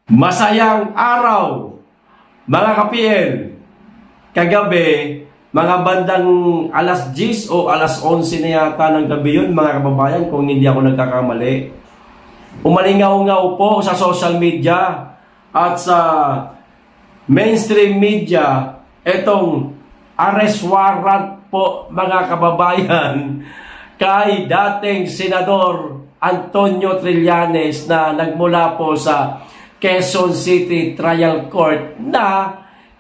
Masayang araw, mga ka-PL. Kagabi, mga bandang alas 10 o alas 11 na yata ng gabi yun, mga kababayan, kung hindi ako nagkakamali. Umalingaw-ngaw po sa social media at sa mainstream media itong arrest warrant po, mga kababayan, kay dating Senador Antonio Trillanes na nagmula po sa Quezon City Trial Court na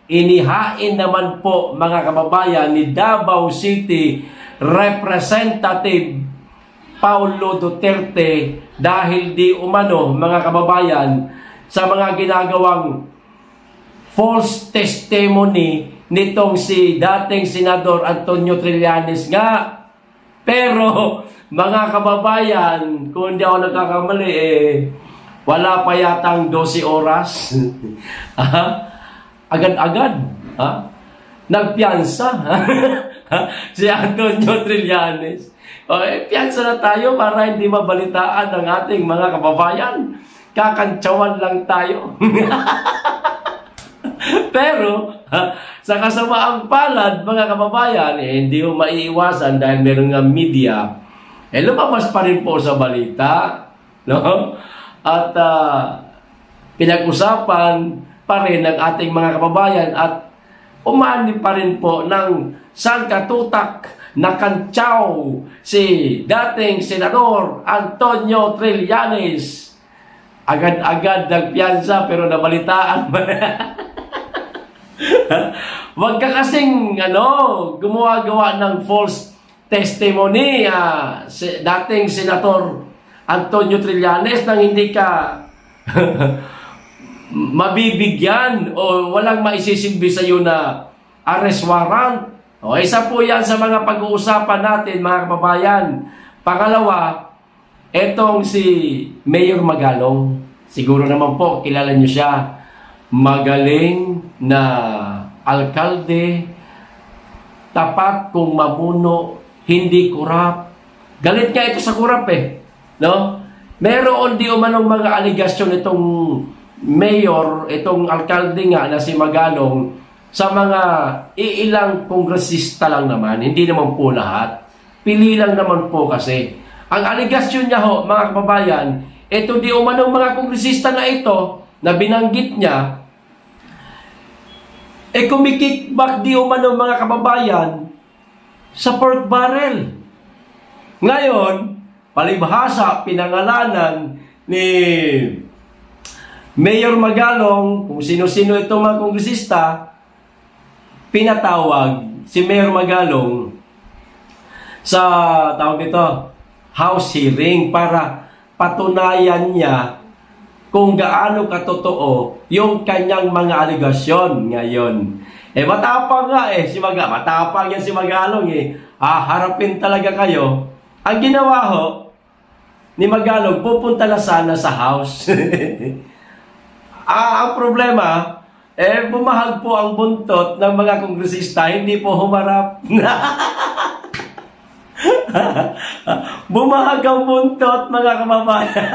inihain naman po, mga kababayan, ni Davao City Representative Paulo Duterte dahil di umano, mga kababayan, sa mga ginagawang false testimony nitong si dating Senador Antonio Trillanes nga. Pero, mga kababayan, kung hindi ako nagkakamali, wala pa yatang 12 oras. Agad-agad. Nagpiyansa. Si Antonio Trillanes. Piyansa na tayo para hindi mabalitaan ng ating mga kababayan. Kakantsawan lang tayo. Pero, sa kasamaang palad, mga kababayan, hindi mo maiiwasan dahil meron nga media, lumabas pa rin po sa balita, no? At pinag-usapan pa rin ng ating mga kababayan at umani pa rin po ng sangkatutak na kantsaw si dating Senador Antonio Trillanes. Agad-agad nagpiyansa pero nabalitaan ba? Wag ka kasing gumawa-gawa ng false testimony dating Senator Antonio Trillanes nang hindi ka mabibigyan o walang maisisilbi sa iyo na arrest warrant. Isa po yan sa mga pag-uusapan natin, mga kababayan. Pangalawa, etong si Mayor Magalong. Siguro naman po, kilala niyo siya. Magaling na alkalde, tapat kung mamuno, hindi kurap. Galit nga ito sa kurap no? Meron di umanong mga aligasyon itong mayor, itong alkalde nga na si Magalong sa mga iilang kongresista lang naman, hindi naman po lahat. Pili lang naman po kasi. Ang aligasyon niya mga kababayan, ito di umanong mga kongresista na ito na binanggit niya, kumikikback di umanong mga kababayan sa pork barrel. Ngayon, palibhasa, pinangalanan ni Mayor Magalong, kung sino-sino itong mga kongresista, pinatawag si Mayor Magalong sa House hearing para patunayan niya kung gaano katotoo yung kanyang mga aligasyon ngayon. Matapang nga matapang yan si Magalong harapin talaga kayo. Ang ginawa ni Magalong, pupunta na sana sa House. Ang problema, bumahag po ang buntot ng mga kongresista, hindi po humarap. Bumahag ang buntot, mga kababayan.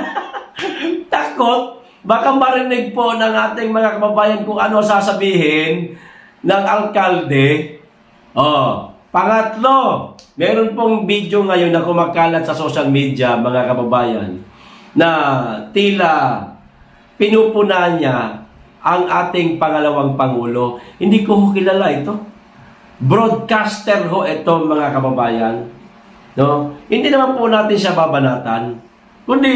Takot, baka marinig po ng ating mga kababayan kung ano sasabihin ng alkalde. Pangatlo, meron pong video ngayon na kumakalat sa social media, mga kababayan, na tila pinupuna niya ang ating pangalawang Pangulo. Hindi ko kilala ito. Broadcaster ito, mga kababayan. No? Hindi naman po natin siya babanatan, kundi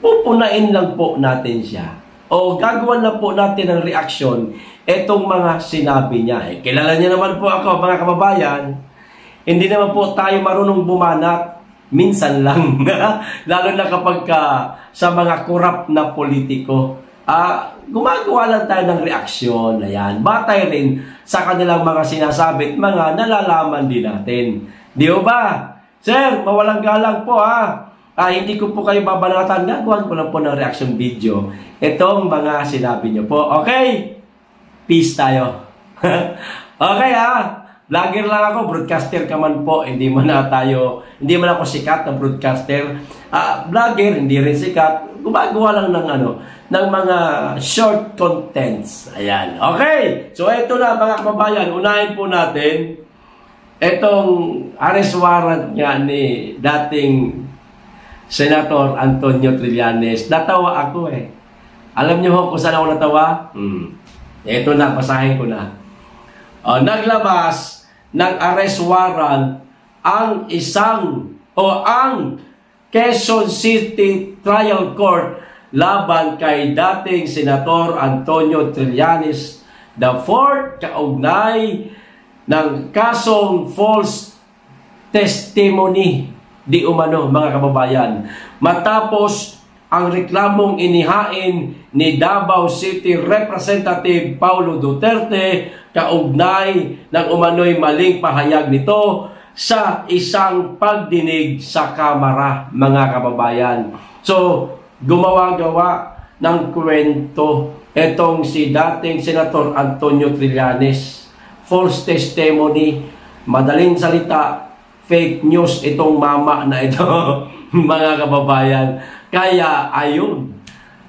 pupunain lang po natin siya. O gagawan lang po natin ng reaksyon itong mga sinabi niya. Kilala niya naman po ako, mga kababayan. Hindi naman po tayo marunong bumanat. Minsan lang. Lalo na kapag sa mga korap na politiko. Gumagawa lang tayo ng reaksyon. Ayan. Batay rin sa kanilang mga sinasabi at mga nalalaman din natin. Di ba? Sir, mawalang galang po hindi ko po kayo babanatan. Gagawan ko lang po ng reaction video. Itong mga sinabi niyo po. Okay? Peace tayo. Okay vlogger lang ako, broadcaster ka man po. Hindi man ako sikat na broadcaster. Vlogger, hindi rin sikat. Gumagawa lang ng ng mga short contents. Ayan. Okay. So, ito na mga kababayan. Unahin po natin itong arrest warrant nga ni dating Senator Antonio Trillanes. Natawa ako eh. Alam niyo kung saan ako natawa? Ito na, basahin ko na. Naglabas ng arrest warrant ang Quezon City Trial Court laban kay dating Senator Antonio Trillanes IV kaugnay ng kasong false testimony di umano mga kababayan. Matapos ang reklamong inihain ni Davao City Representative Paulo Duterte kaugnay ng umano'y maling pahayag nito sa isang pagdinig sa Kamara, mga kababayan. So, gumawa-gawa ng kwento itong si dating Senator Antonio Trillanes. False testimony, madaling salita, fake news itong mama na ito, mga kababayan. Kaya ayun,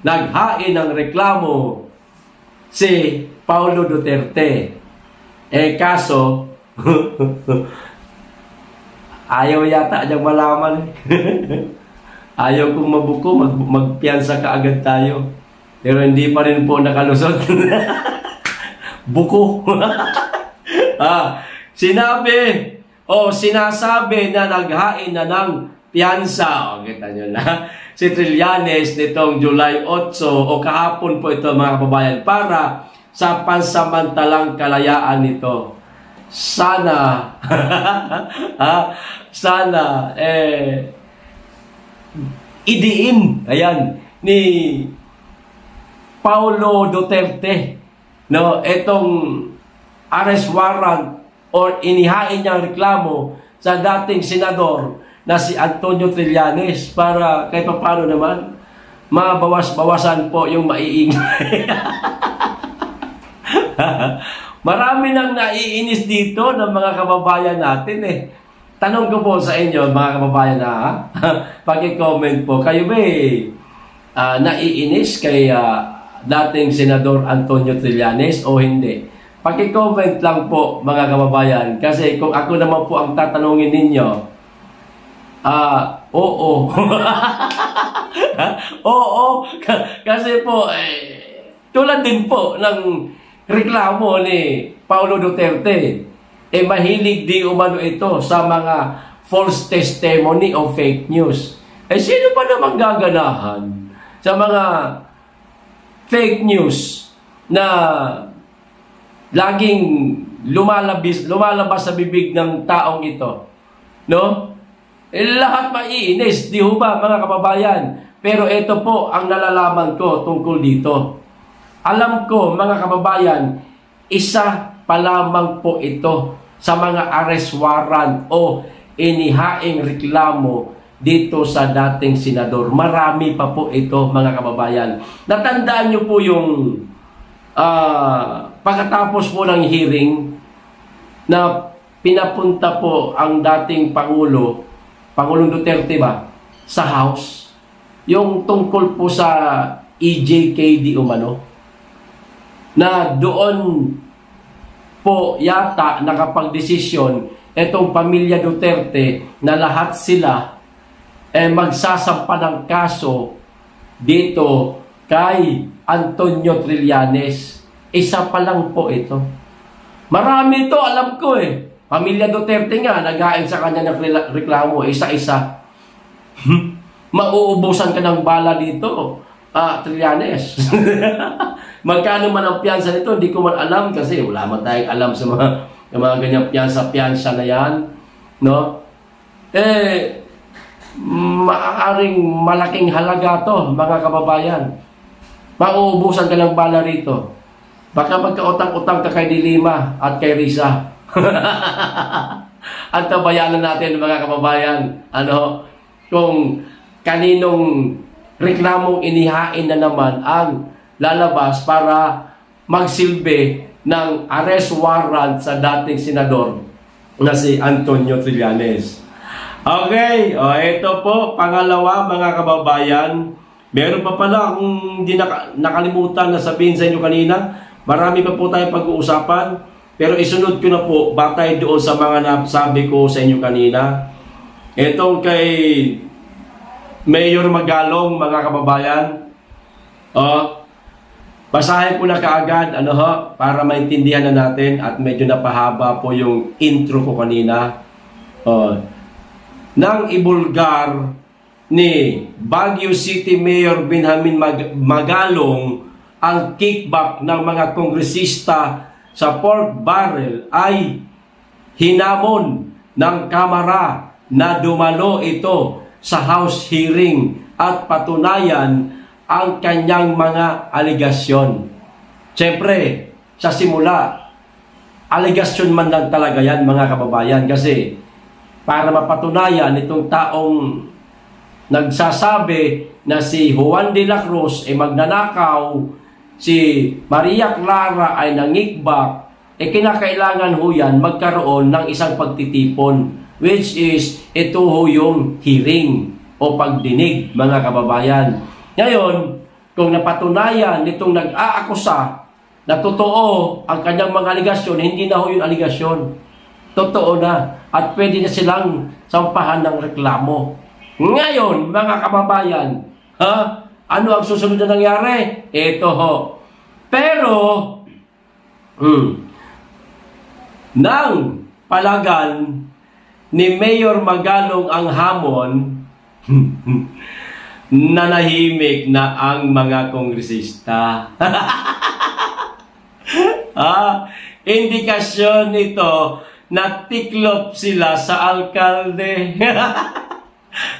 naghain ng reklamo si Paulo Duterte. Kaso, ayaw yata niyang malaman. Ayaw kong mabuko, magpiyansa ka agad tayo. Pero hindi pa rin po nakalusot. Buko. Sinasabi na naghain na ng piyansa. Kita nyo na. Si Trillanes nitong July 8 o kahapon po ito mga kababayan para sa pansamantalang kalayaan nito. Sana idiin ni Paulo Duterte itong arrest warrant or inihain niyang reklamo sa dating senador na si Antonio Trillanes para kahit paano naman mabawas-bawasan po yung maiingay. Marami nang naiinis dito ng mga kababayan natin eh. Tanong ko po sa inyo mga kababayan na paki-comment po, kayo ba naiinis kay dating Senador Antonio Trillanes o hindi? Paki-comment lang po mga kababayan kasi kung ako naman po ang tatanungin ninyo, oo. Oo, kasi po tulad din po ng reklamo ni Paulo Duterte, mahilig di umano ito sa mga false testimony o fake news. Sino pa naman gaganahan sa mga fake news na laging lumalabas sa bibig ng taong ito? No? Lahat maiinis, di ho ba mga kababayan? Pero ito po ang nalalaman ko tungkol dito. Alam ko mga kababayan, isa pa lamang po ito sa mga arrest warrant o inihaing reklamo dito sa dating senador. Marami pa po ito mga kababayan. Natandaan nyo po yung pagkatapos po ng hearing na pinapunta po ang dating Pangulong Duterte ba, sa House, yung tungkol po sa EJK di umano, na doon po yata nakapagdesisyon itong pamilya Duterte na lahat sila magsasampa ng kaso dito kay Antonio Trillanes. Isa pa lang po ito. Marami ito, alam ko eh. Pamilya Duterte nga, naghain sa kanya ng reklamo, isa-isa. Mauubusan ka ng bala dito, Trillanes. Magkano man ang piyansa nito, hindi ko man alam kasi wala man tayong alam sa mga ganyang piyansa na yan. No? Maaaring malaking halaga to mga kababayan. Mauubusan ka ng bala rito. Baka magkautang-utang ka kay Dilima at kay Risa. Antabayanan natin mga kababayan, kung kaninong reklamong inihain na naman ang lalabas para magsilbi ng arrest warrant sa dating senador na si Antonio Trillanes. Okay, ito po, pangalawa mga kababayan, Meron pa pala kung hindi nakalimutan na sabihin sa inyo kanina, marami pa po tayong pag-uusapan, pero isunod ko na po batay doon sa mga nasabi ko sa inyo kanina. Itong kay Mayor Magalong, mga kababayan, basahin ko na kaagad para maintindihan na natin at medyo napahaba po yung intro ko kanina. Nang ibulgar ni Baguio City Mayor Benjamin Magalong ang kickback ng mga kongresista sa pork barrel ay hinamon ng Kamara na dumalo ito sa House hearing at patunayan ang kanyang mga aligasyon. Siyempre, sa simula, aligasyon man lang talaga yan, mga kababayan, kasi para mapatunayan itong taong nagsasabi na si Juan de la Cruz ay magnanakaw, si Maria Clara ay nangikbak, kinakailangan ho yan magkaroon ng isang pagtitipon, which is ito ho yung hearing o pagdinig, mga kababayan. Ngayon, kung napatunayan nitong nag-aakusa na totoo ang kanyang mga aligasyon, hindi na ho yung aligasyon. Totoo na. At pwede na silang sampahan ng reklamo. Ngayon, mga kababayan, ano ang susunod na nangyari? Ito ho. Pero, nang palagan ni Mayor Magalong ang hamon, nanahimik na ang mga kongresista. Indikasyon ito na tiklop sila sa alkalde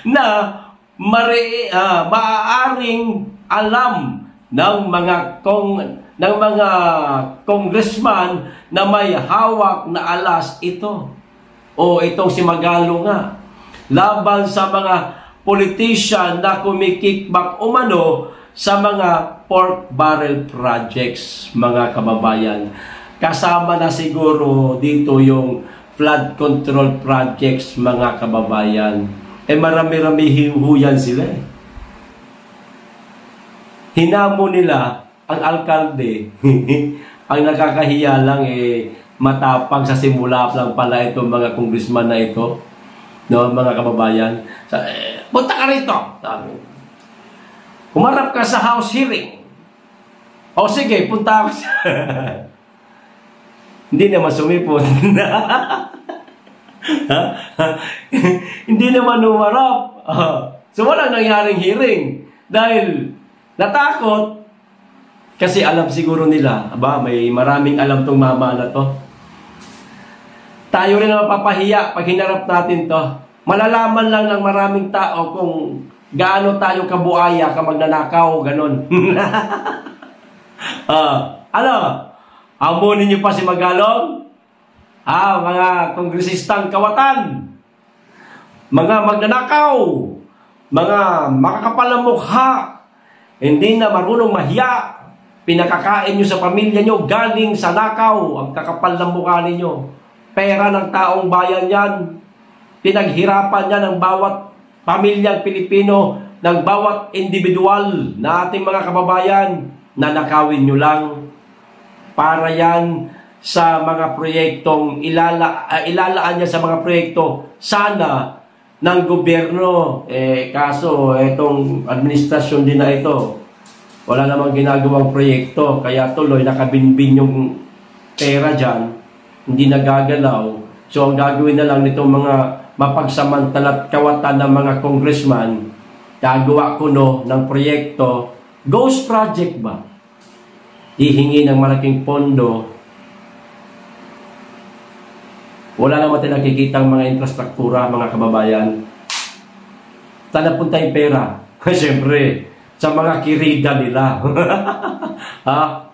na maaaring alam ng mga congressman na may hawak na alas ito o itong si Magalong nga laban sa mga politician na kumikickback umano sa mga pork barrel projects, mga kababayan. Kasama na siguro dito yung flood control projects, mga kababayan. Marami-rami hihuyan sila. Hinamo nila ang alkalde. Ang nakakahiya lang matapang sa simula lang pala itong mga congressman na ito. No, mga kababayan. Punta ka rito. Humarap ka sa House hearing. O sige, punta ako sa... Hindi naman sumipot. Hindi naman humarap. So walang nangyaring hearing. Dahil natakot. Kasi alam siguro nila, may maraming alam tong mama na to. Tayo rin na mapapahiya pag hinarap natin to. Malalaman lang ng maraming tao kung gaano tayo kabuaya ka magnanakaw, ganon. Amunin niyo pa si Magalong? Mga kongresistang kawatan, mga magnanakaw, mga makakapal na mukha, hindi na marunong mahiya, pinakakain nyo sa pamilya nyo, galing sa nakaw, ang kakapal ng mukha ninyo. Pera ng taong bayan yan. Pinaghirapan yan ng bawat pamilyang Pilipino, ng bawat individual na ating mga kababayan, na nakawin nyo lang. Para yan sa mga proyektong ilalaan niya sa mga proyekto sana ng gobyerno. Kaso itong administrasyon din na ito, wala namang ginagawang proyekto, kaya tuloy nakabinbin yung pera dyan, hindi nagagalaw. So ang gagawin na lang nitong mga mapagsamantala't kawatan ng mga congressman, gagawa kuno ng proyekto, ghost project ba? Hihingi ng malaking pondo. Wala naman tayo nakikitang mga infrastruktura, mga kababayan. Saan napunta yung pera? Siyempre, sa mga kirida nila.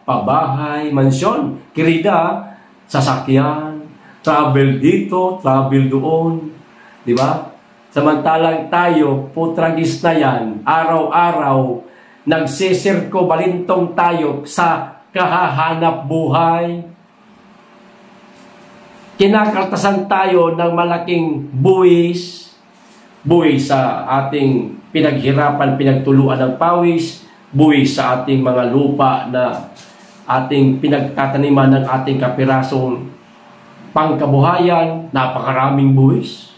Pabahay, mansyon, kirida, sasakyan, travel dito, travel doon. Di ba? Samantalang tayo, putragis na yan, araw-araw, nagsisirko, balintong tayo sa kahahanap buhay. Kinakaltasan tayo ng malaking buwis sa ating pinaghirapan, pinagtuluan ng pawis, buwis sa ating mga lupa na ating pinagtataniman ng ating kapirasong pangkabuhayan, napakaraming buwis.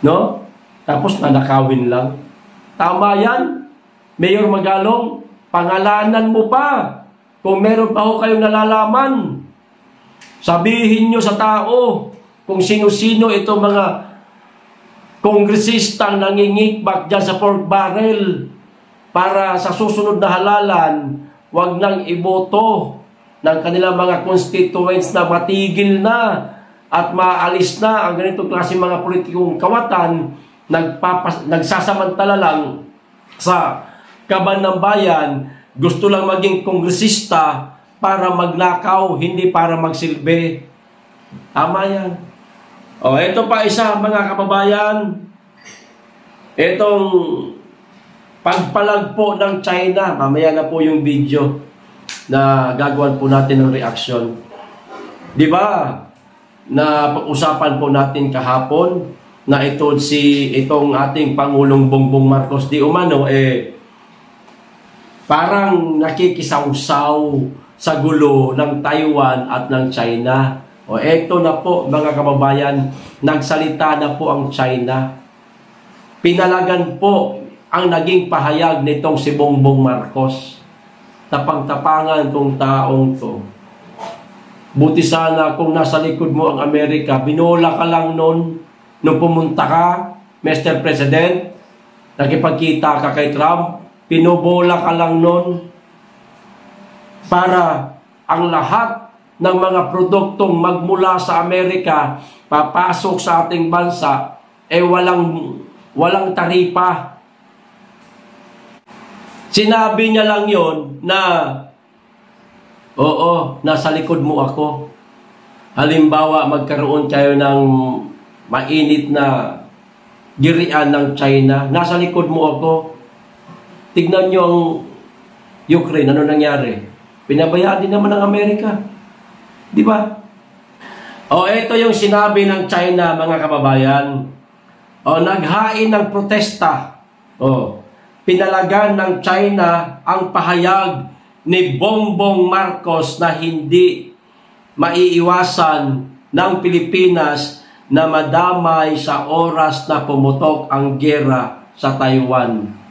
No? Tapos nanakawin lang. Tama yan, Mayor Magalong, pangalanan mo pa. Kung meron pa ho kayong nalalaman, sabihin nyo sa tao kung sino-sino itong mga kongresistang nangingikbak dyan sa pork barrel para sa susunod na halalan, wag nang iboto ng kanilang mga constituents na matigil na at maalis na ang ganitong klase mga politikong kawatan, nagsasamantala lang sa kaban ng bayan, gusto lang maging kongresista para magnakaw, hindi para magsilbi. Tama yan. O, ito pa isa, mga kababayan. Itong pagpalagpo ng China. Mamaya na po yung video na gagawan po natin ng reaction. Di ba? Na pag-usapan po natin kahapon na itong ating Pangulong Bongbong Marcos di umano, parang nakikisawsaw sa gulo ng Taiwan at ng China. O eto na po mga kababayan, nagsalita na po ang China. Pinalagan po ang naging pahayag nitong si Bongbong Marcos. Tapang-tapangan tong taong to. Buti sana kung nasa likod mo ang Amerika, binola ka lang nung pumunta ka, Mr. President, nakipagkita ka kay Trump, pinobola ka lang nun para ang lahat ng mga produktong magmula sa Amerika papasok sa ating bansa walang taripa. Sinabi niya lang yon na oo, nasa likod mo ako. Halimbawa, magkaroon kayo ng mainit na girian ng China, nasa likod mo ako. Tignan nyo ang Ukraine, ano nangyari? Pinabayaan din naman ng Amerika. Di ba? O, ito yung sinabi ng China, mga kababayan. O, naghain ng protesta. O, pinalagan ng China ang pahayag ni Bongbong Marcos na hindi maiiwasan ng Pilipinas na madamay sa oras na pumutok ang giyera sa Taiwan.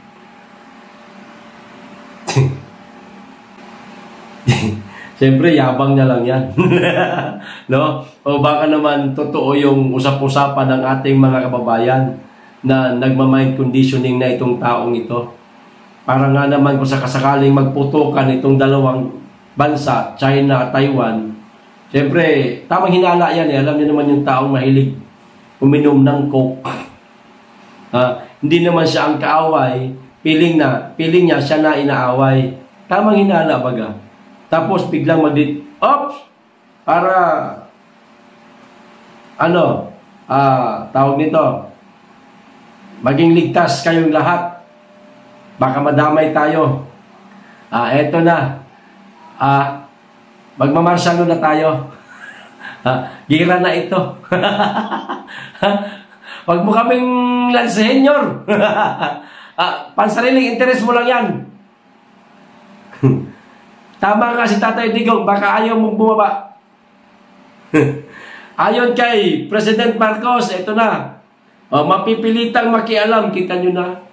Siyempre, yabang niya lang yan. No? O baka naman totoo yung usap-usapan ng ating mga kababayan na nagmamind conditioning na itong taong ito. Para nga naman kung sakasakaling magputukan itong dalawang bansa, China at Taiwan, siyempre, tamang hinala yan eh. Alam niyo naman yung taong mahilig uminom ng coke. Hindi naman siya ang kaaway. Piling niya siya na inaaway. Tamang hinala baga. Tapos biglang oops! Para tawag nito, maging ligtas kayong lahat. Baka madamay tayo. Eto na. Magmamarsalo na tayo. Gira na ito. Wag mo kaming lansehenyor. Pansariling interes mo lang yan. Tama nga si Tatay Digong, baka ayaw mong bumaba. Ayon kay President Marcos, ito na. Mapipilitang makialam, kita nyo na.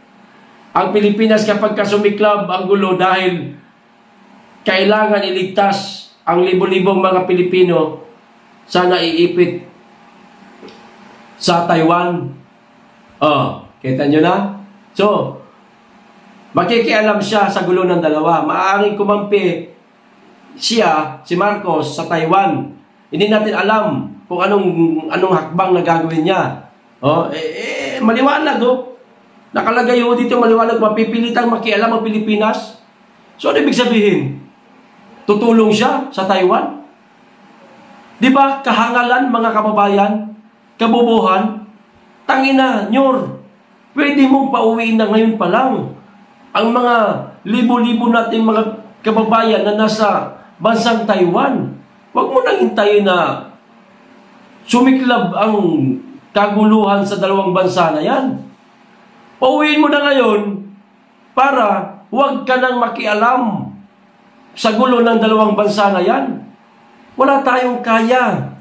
Ang Pilipinas kapag kasumiklab ang gulo dahil kailangan iligtas ang libo-libong mga Pilipino sa naiipit sa Taiwan. Kita nyo na? So, makikialam siya sa gulo ng dalawa. Maaaring kumampi siya, si Marcos, sa Taiwan. Hindi natin alam kung anong hakbang na gagawin niya. Maliwanag, nakalagay dito maliwanag, mapipilitang makialam ang Pilipinas. So, ano ibig sabihin? Tutulong siya sa Taiwan? Di ba, kahangalan, mga kababayan, kabubuhan, tangina, nyor, pwede mong pauwiin na ngayon pa lang ang mga libo-libo nating mga kababayan na nasa bansang Taiwan. Huwag mo nang hintayin na sumiklab ang kaguluhan sa dalawang bansa na yan. Pauwiin mo na ngayon para huwag ka nang makialam sa gulo ng dalawang bansa na yan. Wala tayong kaya.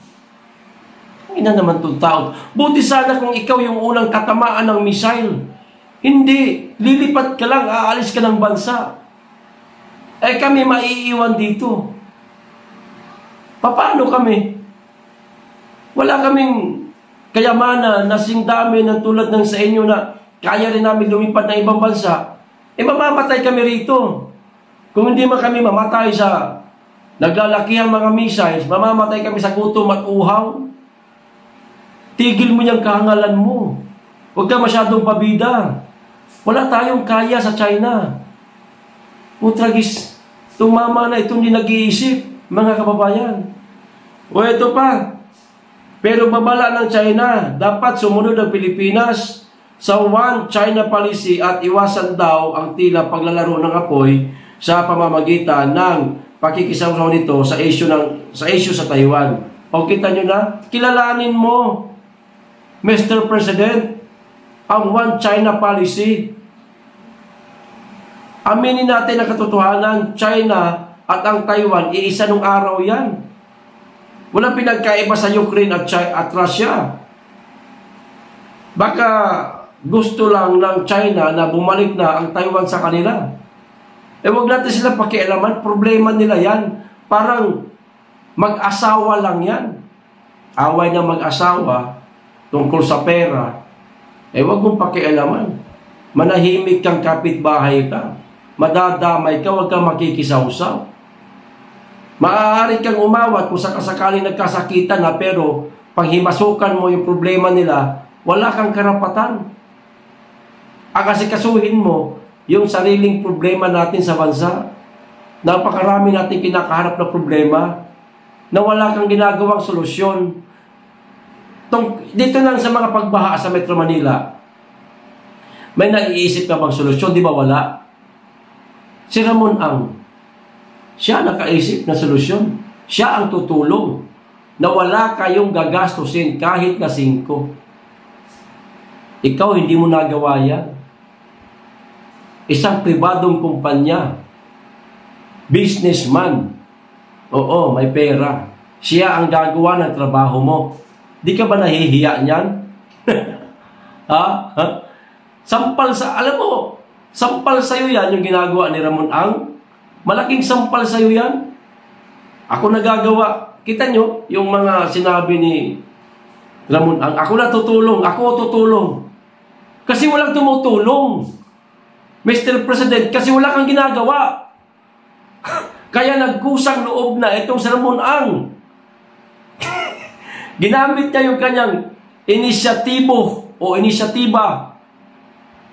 Ina naman itong tao. Buti sana kung ikaw yung unang katamaan ng missile. Hindi. Lilipat ka lang, aalis ka ng bansa. Eh kami maiiwan dito. Paano kami? Wala kaming kayamanan na sing dami ng tulad ng sa inyo na kaya rin namin lumipad ng ibang bansa. Eh mamamatay kami rito. Kung hindi man kami mamatay sa naglalakihang mga missiles, mamamatay kami sa gutom at uhaw. Tigil mo niyang kahangalan mo. Huwag ka masyadong pabida. Wala tayong kaya sa China. Tragis, itong mama na itong hindi nag-iisip, mga kababayan. O ito pa, pero babala ng China, dapat sumunod ang Pilipinas sa One China Policy at iwasan daw ang tila paglalaro ng apoy sa pamamagitan ng pakikisawsaw nito sa issue sa Taiwan. O kita nyo na, kilalanin mo, Mr. President, ang One China Policy. Aminin natin ang katotohanan, China at ang Taiwan, iisa nung araw yan. Walang pinagkaiba sa Ukraine at Russia. Baka gusto lang ng China na bumalik na ang Taiwan sa kanila. Eh wag natin sila pakialaman, problema nila yan. Parang mag-asawa lang yan. Away na mag-asawa tungkol sa pera. Eh wag mong pakialaman. Manahimik kang kapitbahay ka. Madadamay ka, wag kang makikisawsaw. Maaari kang umawat kung sakasakaling nagkasakitan na pero pag himasukan mo yung problema nila, wala kang karapatan. Akasikasuhin mo yung sariling problema natin sa bansa. Napakarami natin kinakaharap na problema na wala kang ginagawang solusyon. Dito lang sa mga pagbaha sa Metro Manila, may naiisip ka bang solusyon? Di ba wala? Si Ramon Ang, siya nakaisip na solusyon. Siya ang tutulong na wala kayong gagastusin kahit na 5. Ikaw hindi mo nagawa yan. Isang pribadong kumpanya, businessman, oo, may pera. Siya ang gagawa ng trabaho mo. Di ka ba nahihiya niyan? Ha? Sampal sa, alam mo, sampal sa'yo yan yung ginagawa ni Ramon Ang. Malaking sampal sa'yo yan. Ako nagagawa. Kita nyo, yung mga sinabi ni Ramon Ang. Ako na tutulong. Ako tutulong. Kasi walang tumutulong. Mr. President, kasi wala kang ginagawa. Kaya nagkusang loob na itong si Ramon Ang. Ginamit niya yung kanyang inisyatibo o inisyatiba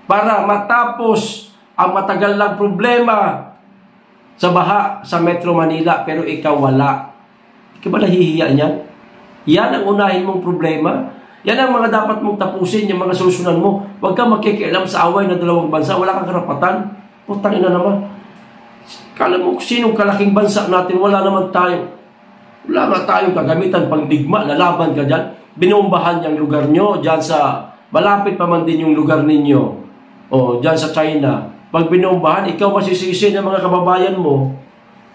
para matapos ang matagal lang problema sa baha sa Metro Manila, pero ikaw wala. Ikaw ba nahihiya niyan? Yan ang unahin mong problema. Yan ang mga dapat mong tapusin, yung mga solusyonan mo. Huwag kang makikialam sa away ng dalawang bansa. Wala kang karapatan. Putang ina naman. Kala mo, sinong kalaking bansa natin? Wala naman tayo. Wala nga tayong kagamitan pang digma. Lalaban ka dyan. Binombahan yung lugar nyo. Dyan sa, malapit pa man din yung lugar ninyo. O, dyan sa China. Pag binombahan, ikaw masisisi ng mga kababayan mo,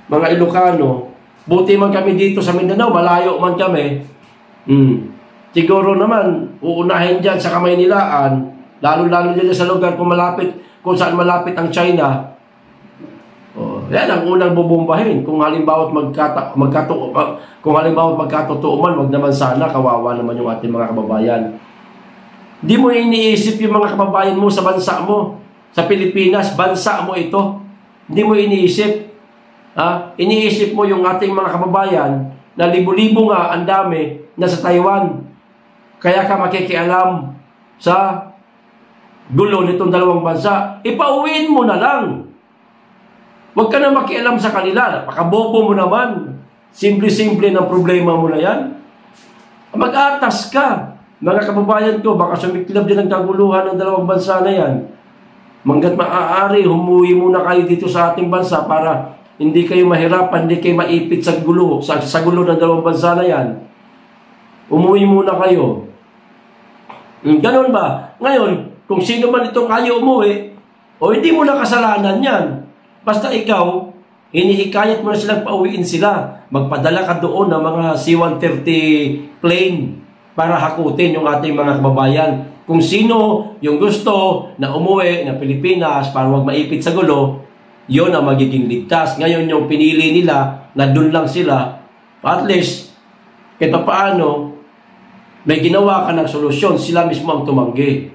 mga Ilocano. Buti man kami dito sa Mindanao, malayo man kami. Siguro naman, uunahin dyan sa Kamaynilaan, lalo-lalo dyan sa lugar kung saan malapit ang China. Yan ang unang bubombahin. Kung halimbawa magkatotoo man, wag naman sana, kawawa naman yung ating mga kababayan. Di mo iniisip yung mga kababayan mo sa bansa mo. Sa Pilipinas, bansa mo ito. Hindi mo iniisip. Iniisip mo yung ating mga kababayan na libo-libo nga ang dami na sa Taiwan. Kaya ka makikialam sa gulo nitong dalawang bansa. Ipauwiin mo na lang. Huwag ka na makialam sa kanila. Napakabobo mo naman. Simple-simple ng problema mo na yan. Mag-atas ka. Mga kababayan ko, baka sumiklab din ang kaguluhan ng dalawang bansa na yan. Manggat maaari, humuwi muna kayo dito sa ating bansa para hindi kayo mahirapan, hindi kayo maipit sa gulo ng dalawang bansa na yan. Umuwi muna kayo. Ganon ba? Ngayon, kung sino man itong ayaw umuwi, o hindi mo na kasalanan yan. Basta ikaw, inihikayat mo na silang pauwiin sila. Magpadala ka doon ng mga C-130 plane para hakutin yung ating mga kababayan. Kung sino yung gusto na umuwi ng Pilipinas para wag maipit sa gulo, yon ang magiging ligtas. Ngayon yung pinili nila na doon lang sila, at least, kahit paano, may ginawa ka ng solusyon, sila mismo ang tumanggi.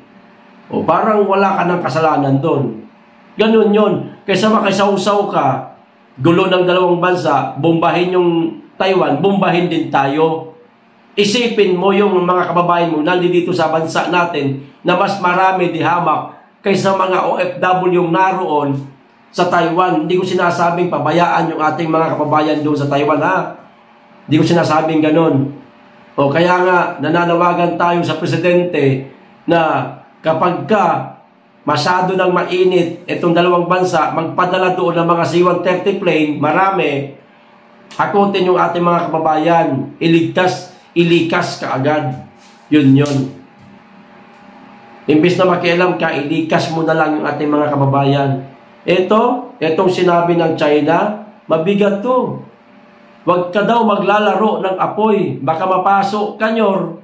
O parang wala ka ng kasalanan doon. Ganun yon. Kaysa makisawsaw ka, gulo ng dalawang bansa, bombahin yung Taiwan, bombahin din tayo. Isipin mo yung mga kababayan mo nandito sa bansa natin na mas marami di hamak kaysa mga OFW yung naroon sa Taiwan. Hindi ko sinasabing pabayaan yung ating mga kababayan doon sa Taiwan, ha? Hindi ko sinasabing ganun. O kaya nga, nananawagan tayo sa presidente na kapag ka masyado nang mainit itong dalawang bansa, magpadala doon ng mga C-130 plane, marami, hakutin yung ating mga kababayan, ilikas ka agad. Yun. Imbis na makialam ka, ilikas mo na lang yung ating mga kababayan. Itong sinabi ng China, mabigat to. Huwag ka daw maglalaro ng apoy. Baka mapasok kanyor.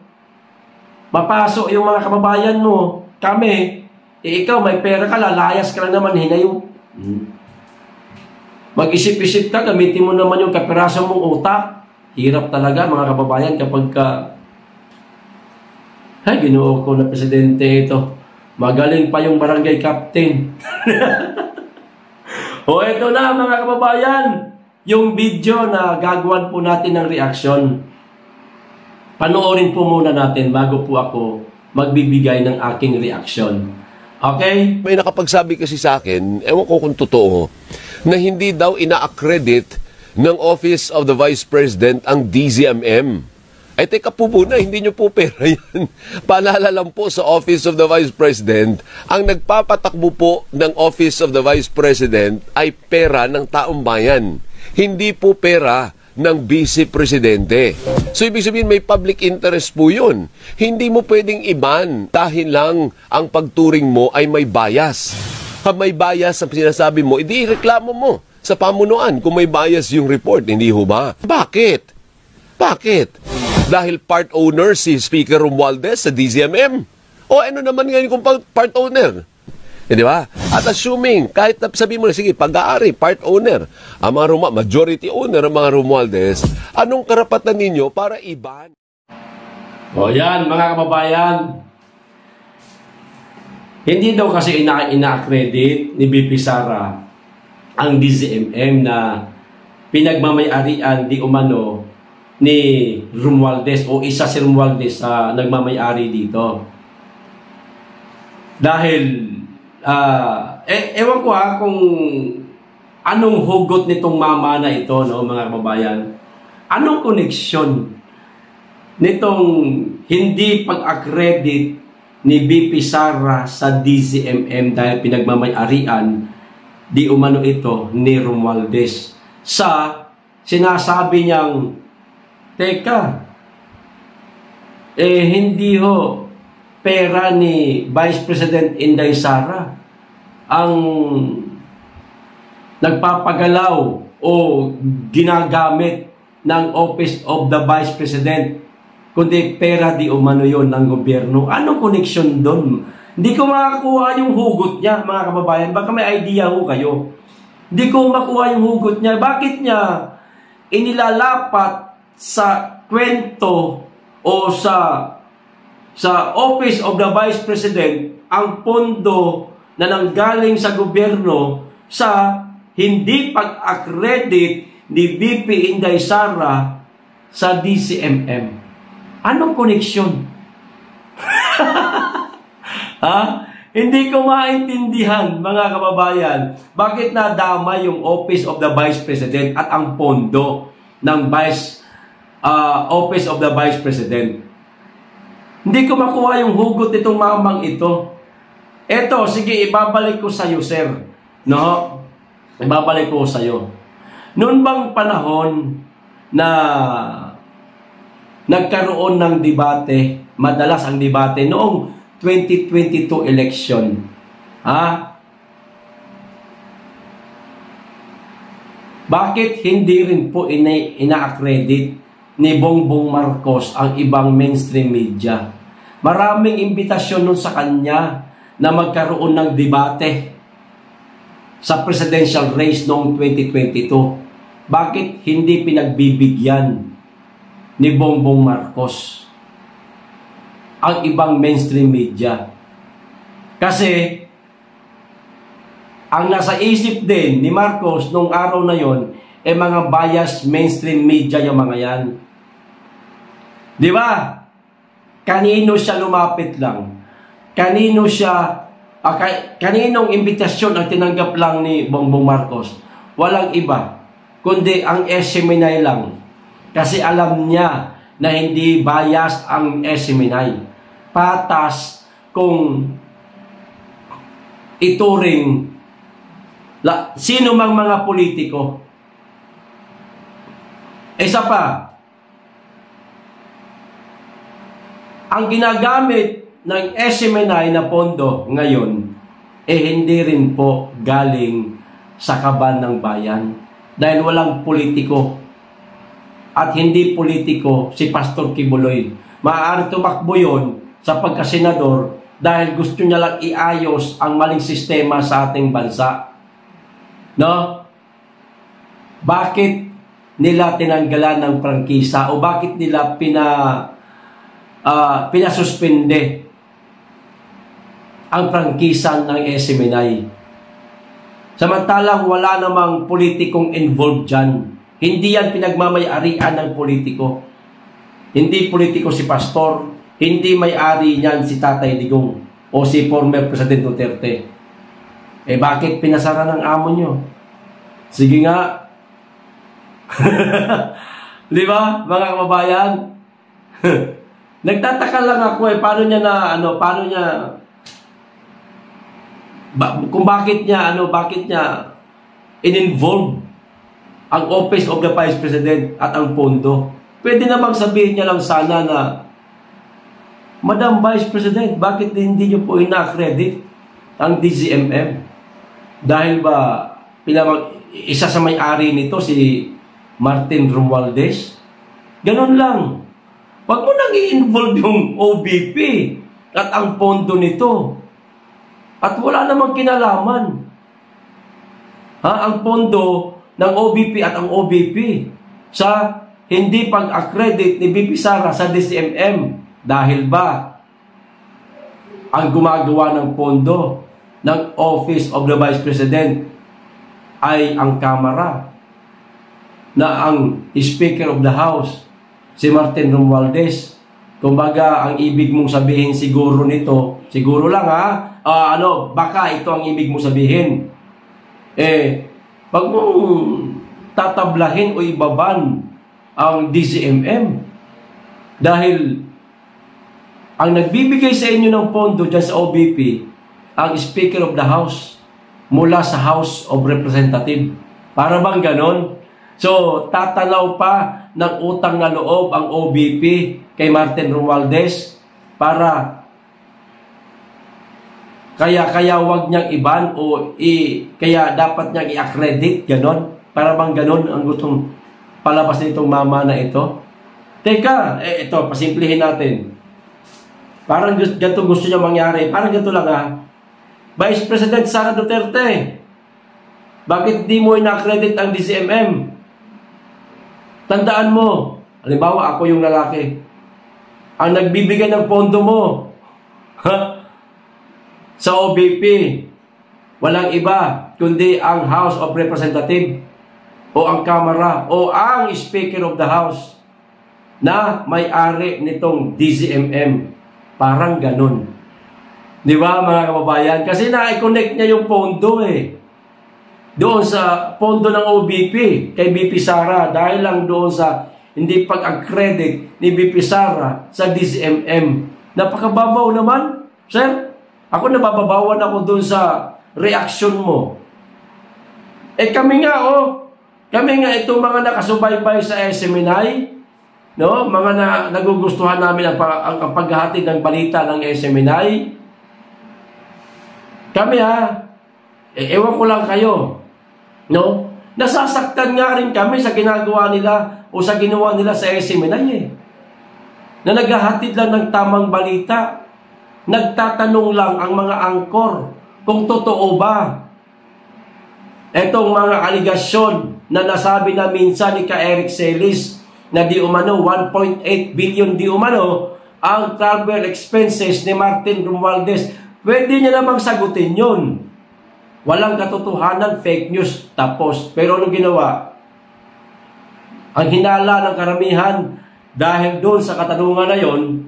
Mapasok yung mga kababayan mo. Kami, ikaw may pera ka, lalayas ka lang naman, hinayo. Mag-isip-isip ka, gamitin mo naman yung kapiraso mong utak. Hirap talaga mga kababayan kapag ka ay, ginoo ko na presidente ito. Magaling pa yung barangay captain. O ito na mga kababayan, yung video na gagawan po natin ng reaksyon. Panoorin po muna natin bago po ako magbibigay ng aking reaksyon. Okay? May nakapagsabi kasi sa akin, ewan ko kung totoo, na hindi daw ina-accredit ng Office of the Vice President ang DZMM. Ay teka po muna, hindi nyo po pera yan. Paalala lang po sa Office of the Vice President, ang nagpapatakbo po ng Office of the Vice President ay pera ng taong bayan. Hindi po pera ng Vice Presidente. So ibig sabihin may public interest po yun. Hindi mo pwedeng iban dahil lang ang pagturing mo ay may bias. Kung may bias ang sinasabi mo, hindi reklamo mo sa pamunuan kung may bias yung report, hindi ho ba? Bakit? Dahil part owner si Speaker Romualdez sa DZMM? O ano naman ngayon kung part owner? Di ba? At assuming, kahit sabihin mo na, sige, pag-aari, part owner, ang mga majority owner ang mga Romualdez, anong karapatan ninyo para iban? O yan, mga kababayan, hindi daw kasi ina-accredit ni BP Sara ang DZMM na pinagmamayarian di umano ni Romualdez o isa si Romualdez sa nagmamayari dito. Dahil ewan ko kung anong hugot nitong mama na ito, no, mga kababayan. Anong koneksyon nitong hindi pag-accredit ni BP Sara sa DZMM dahil pinagmamayarian di umano ito ni Romualdez sa sinasabi niyang teka, hindi ho pera ni Vice President Inday Sara ang nagpapagalaw o ginagamit ng Office of the Vice President, kundi pera di umano yon ng gobyerno. Anong connection doon? Hindi ko makakuha yung hugot niya, mga kababayan. Baka may idea ho kayo. Hindi ko makuha yung hugot niya. Bakit niya inilalapat sa kwento o sa Office of the Vice President ang pondo na nanggaling sa gobyerno sa hindi pag-accredit ni BP Inday Sara sa DZMM? Anong koneksyon? Hindi ko maintindihan, mga kababayan, bakit nadama yung Office of the Vice President at ang pondo ng Office of the Vice President. Hindi ko makuha yung hugot nitong mamang ito. Eto, sige, ibabalik ko sa iyo, sir. No? Ibabalik ko sa iyo. Noon bang panahon na nagkaroon ng debate, madalas ang debate, noong 2022 election. Ha? Bakit hindi rin po ina-accredit ni Bongbong Marcos ang ibang mainstream media? Maraming imbitasyon nun sa kanya na magkaroon ng debate sa presidential race noong 2022. Bakit hindi pinagbibigyan ni Bongbong Marcos ang ibang mainstream media? Kasi ang nasa isip din ni Marcos nung araw na yon mga biased mainstream media yung mga yan. Di ba? Kanino siya lumapit lang? Kanino siya, kaninong imbitasyon ang tinanggap lang ni Bongbong Marcos? Walang iba, kundi ang SMNI lang. Kasi alam niya na hindi biased ang SMNI. Patas kung ituring sino mang mga politiko. Isa pa, ang ginagamit ng SMNI na pondo ngayon, hindi rin po galing sa kaban ng bayan. Dahil walang politiko. At hindi politiko si Pastor Kibuloy. Maaari tumakbo yun sa pagkasenador dahil gusto niya lang iayos ang maling sistema sa ating bansa. No? Bakit nila tinanggalan ng prangkisa o bakit nila pinasuspende ang prangkisa ng SMNI? Samantalang wala namang politikong involved dyan. Hindi yan pinagmamayarian ng politiko. Hindi politiko si Pastor, hindi may-ari niyan si Tatay Digong o si former President Duterte. Bakit pinasara ng amo nyo? Sige nga. Di ba, mga kababayan? Nagtataka lang ako paano niya kung bakit niya in-involve ang Office of the Vice President at ang pondo. Pwede namang sabihin niya lang sana na, Madam Vice President, bakit hindi niyo po ina-credit ang DZMM? Dahil ba isa sa may-ari nito si Martin Romualdez? Ganun lang. Wag mo nang i-involve yung OBP at ang pondo nito. At wala namang kinalaman. Ang pondo ng OBP at ang OBP sa hindi pag-accredit ni BP Sara sa DCMM. Dahil ba ang gumagawa ng pondo ng Office of the Vice President ay ang Kamara na ang Speaker of the House si Martin Romualdez. Kumbaga, ang ibig mong sabihin siguro nito, siguro lang baka ito ang ibig mong sabihin. Pag mong tatablahin o ibaban ang DCMM dahil ang nagbibigay sa inyo ng pondo dyan sa OBP ang Speaker of the House mula sa House of Representatives. Para bang ganon? So, tatanaw pa ng utang na loob ang OBP kay Martin Romualdez para kaya wag niyang iban o kaya dapat niyang i-accredit, ganon. Para bang ganon ang gustong palabas nitong mama na ito? Teka, ito, pasimplihin natin. Parang ganito gusto niya mangyari. Parang ganito lang Vice President Sara Duterte, bakit di mo ina-credit ang DCMM? Tandaan mo, halimbawa ako yung lalaki, ang nagbibigay ng pondo mo sa OBP, walang iba kundi ang House of Representatives o ang Kamara o ang Speaker of the House na may-ari nitong DCMM. Parang ganun. Di ba, mga kababayan? Kasi na-connect niya yung pondo doon sa pondo ng OBP kay BP Sara dahil lang doon sa hindi pag-accredit ni BP Sara sa DCMM. Napakababaw naman, sir. Ako nabababawan ako doon sa reaction mo. Kami nga itong mga nakasubaybay sa SMNI, no, mga nagugustuhan namin ang paghahatid ng balita ng SMNI. Kami ewan ko lang kayo, no? Nasasaktan nga rin kami sa ginagawa nila o sa ginawa nila sa SMNI na naghahatid lang ng tamang balita. Nagtatanong lang ang mga angkor kung totoo ba etong mga aligasyon na nasabi na minsan ni Eric Celis na di umano 1.8 billion di umano ang travel expenses ni Martin Romualdez. Pwede niya namang sagutin yun. Walang katotohanan, fake news, tapos. Pero anong ginawa? Ang hinala ng karamihan dahil doon sa katanungan na yon,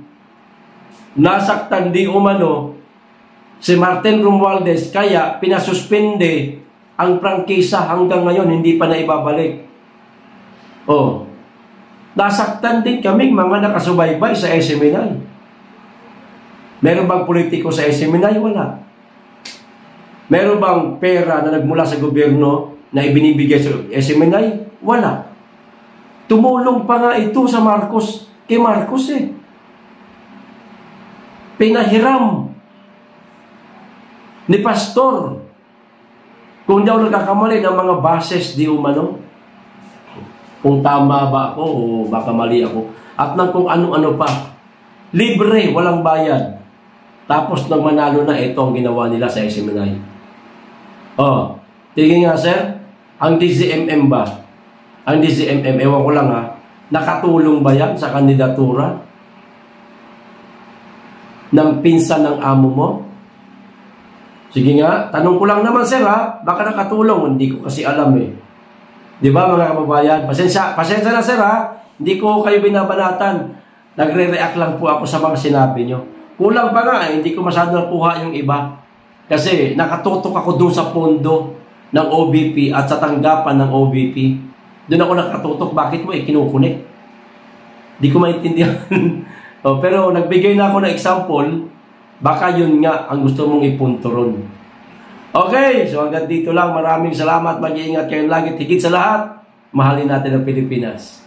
nasaktan di umano si Martin Romualdez, kaya pinasuspende ang prangkisa hanggang ngayon, hindi pa na ibabalik. Nasaktan din kami mga nakasubaybay sa SMNI. Meron bang politiko sa SMNI? Wala. Meron bang pera na nagmula sa gobyerno na ibinibigay sa SMNI? Wala. Tumulong pa nga ito sa Marcos, kay Marcos Pinahiram ni pastor, kung daw nagkakamali ng mga bases di umano, kung tama ba ako o baka mali ako, at ng kung ano-ano pa, libre, walang bayad. Tapos nang manalo na, ito ang ginawa nila sa SMNI. Tingin nga sir, ang DZMM ba? Ang DZMM, ewan ko lang nakatulong ba yan sa kandidatura ng pinsan ng amo mo? Sige nga, tanong ko lang naman sir baka nakatulong, hindi ko kasi alam Di ba mga kababayan? Pasensya na sir hindi ko kayo binabanatan. Nagre-react lang po ako sa mga sinabi nyo. Kulang pa nga hindi ko masyado nakuha yung iba. Kasi nakatutok ako doon sa pondo ng OBP at sa tanggapan ng OBP. Doon ako nakatutok, bakit mo kinukunik? Di ko maintindihan. Pero nagbigay na ako ng example, baka yun nga ang gusto mong ipunto ron. Okay, so hanggang dito lang. Maraming salamat. Mag-iingat kayo lagi. Higit sa lahat, mahalin natin ang Pilipinas.